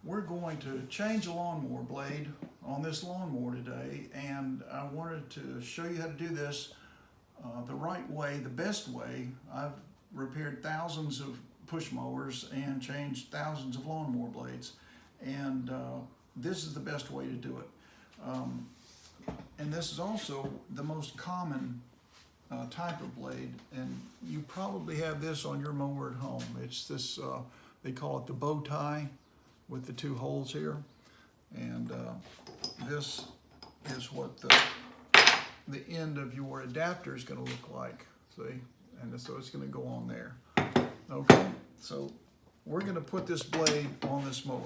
we're going to change a lawnmower blade on this lawnmower today, and I wanted to show you how to do this the right way, the best way. I've repaired thousands of push mowers and changed thousands of lawnmower blades, and this is the best way to do it. And this is also the most common type of blade, and you probably have this on your mower at home. It's this, they call it the bow tie with the two holes here, and this is what the end of your adapter is going to look like, see? And so it's going to go on there. Okay, so we're going to put this blade on this mower.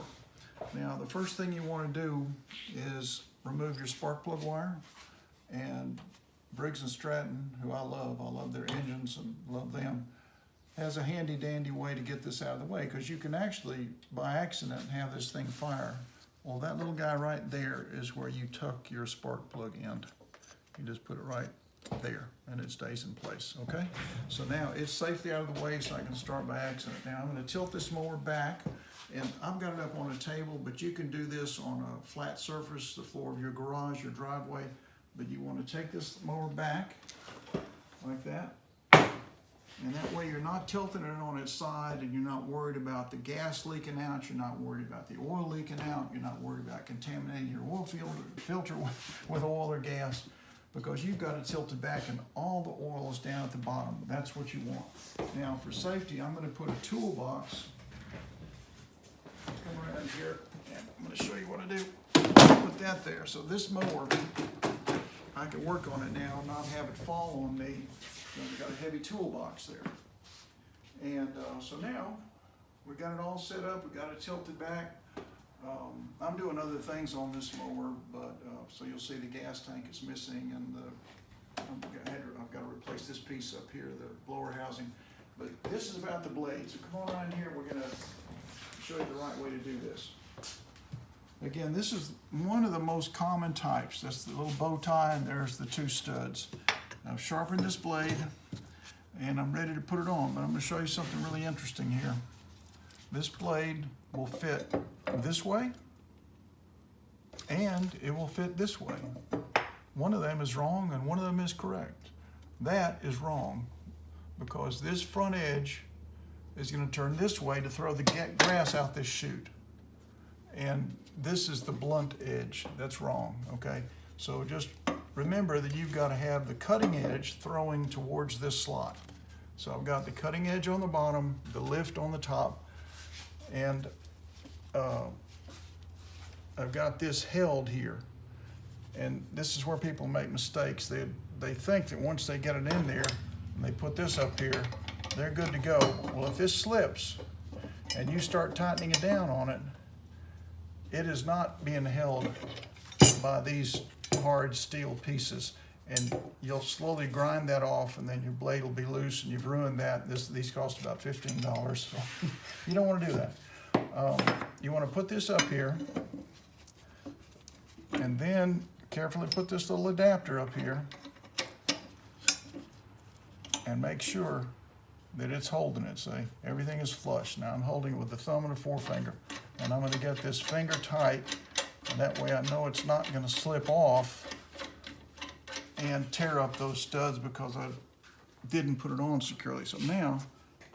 Now the first thing you want to do is remove your spark plug wire, and Briggs & Stratton, who I love their engines and love them, has a handy dandy way to get this out of the way, because you can actually by accident have this thing fire. Well, that little guy right there is where you tuck your spark plug end. You just put it right there and it stays in place, okay? So now it's safely out of the way, so I can start by accident. Now I'm going to tilt this mower back, and I've got it up on a table, but you can do this on a flat surface, the floor of your garage, your driveway. But you want to take this mower back like that, and that way you're not tilting it on its side, and you're not worried about the gas leaking out, you're not worried about the oil leaking out, you're not worried about contaminating your oil filter with oil or gas, because you've got it tilted back and all the oil is down at the bottom. That's what you want. Now for safety, I'm going to put a toolbox, come around here, and I'm going to show you what I do. Put that there. So this mower, I can work on it now and not have it fall on me. I've got a heavy toolbox there. And so now we got it all set up, we got it tilted back. I'm doing other things on this mower, but so you'll see the gas tank is missing, and I've got to replace this piece up here, the blower housing. But this is about the blade. So come on around here, we're going to show you the right way to do this. Again, this is one of the most common types. That's the little bow tie, and there's the two studs. I've sharpened this blade, and I'm ready to put it on, but I'm going to show you something really interesting here. This blade will fit this way, and it will fit this way. One of them is wrong, and one of them is correct. That is wrong, because this front edge is going to turn this way to throw the grass out this chute. And this is the blunt edge. That's wrong, okay? So just remember that you've got to have the cutting edge throwing towards this slot. So I've got the cutting edge on the bottom, the lift on the top, and I've got this held here. And this is where people make mistakes. They think that once they get it in there and they put this up here, they're good to go. Well, if this slips and you start tightening it down on it, it is not being held by these hard steel pieces, and you'll slowly grind that off, and then your blade will be loose, and you've ruined that. These cost about $15, so you don't want to do that. You want to put this up here, and then carefully put this little adapter up here, and make sure that it's holding it. See, everything is flush. Now I'm holding it with the thumb and the forefinger, and I'm going to get this finger tight, and that way I know it's not going to slip off and tear up those studs because I didn't put it on securely. So now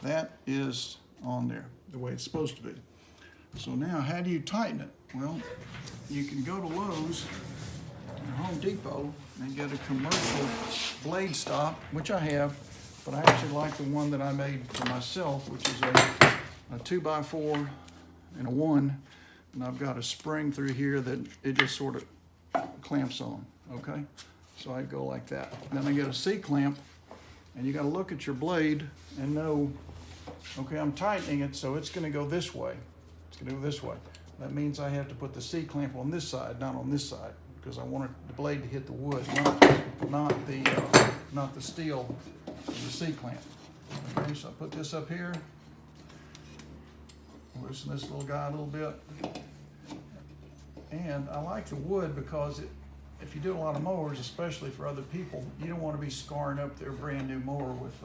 that is on there the way it's supposed to be. So now how do you tighten it? Well, you can go to Lowe's or Home Depot and get a commercial blade stop, which I have, but I actually like the one that I made for myself, which is a 2x4 and a 1, and I've got a spring through here that it just sort of clamps on, okay? So I go like that. Then I get a C-clamp, and you gotta look at your blade and know, okay, I'm tightening it, so it's gonna go this way. It's gonna go this way. That means I have to put the C-clamp on this side, not on this side, because I want the blade to hit the wood, not the steel of the C-clamp. Okay, so I put this up here, loosen this little guy a little bit, and I like the wood because if you do a lot of mowers, especially for other people, you don't want to be scarring up their brand new mower with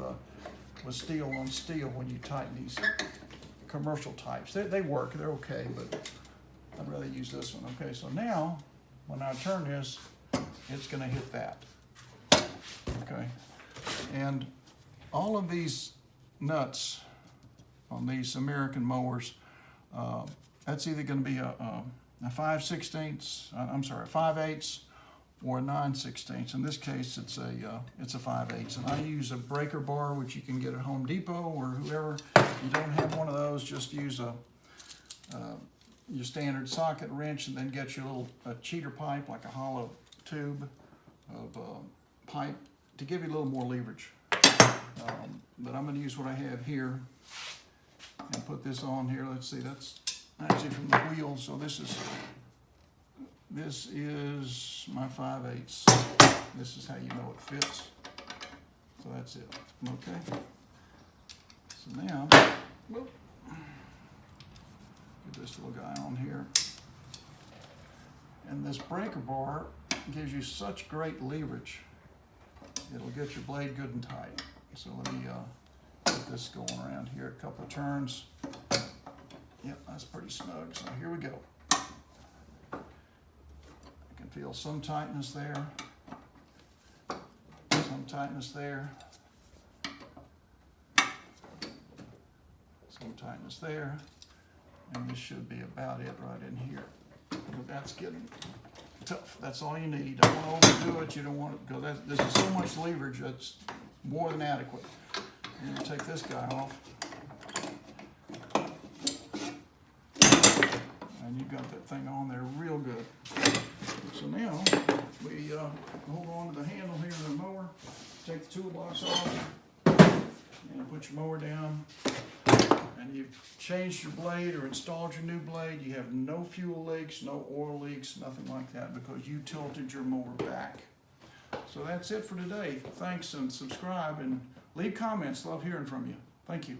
steel on steel when you tighten these commercial types. They work, they're okay, but I'd rather use this one. Okay, so now when I turn this, it's going to hit that. Okay, and all of these nuts on these American mowers, that's either going to be a 5/8 or a 9/16. In this case, it's a 5/8, and I use a breaker bar, which you can get at Home Depot or whoever. If you don't have one of those, just use your standard socket wrench, and then get your a cheater pipe, like a hollow tube of pipe, to give you a little more leverage. But I'm going to use what I have here and put this on here. Let's see, that's actually from the wheel. So this is my 5/8. This is how you know it fits. So that's it. Okay. So now, whoop, get this little guy on here. And this breaker bar gives you such great leverage. It'll get your blade good and tight. So let me get this going around here a couple of turns. Yep, that's pretty snug. So here we go. I can feel some tightness there, some tightness there, some tightness there, and this should be about it right in here. But that's getting tough. That's all you need. You don't want to overdo it. You don't want it, because this is so much leverage that's more than adequate. And you take this guy off, and you've got that thing on there real good. So now we hold on to the handle here of the mower, take the toolbox off, and put your mower down. And you've changed your blade or installed your new blade. You have no fuel leaks, no oil leaks, nothing like that, because you tilted your mower back. So that's it for today. Thanks, and subscribe and leave comments. Love hearing from you. Thank you.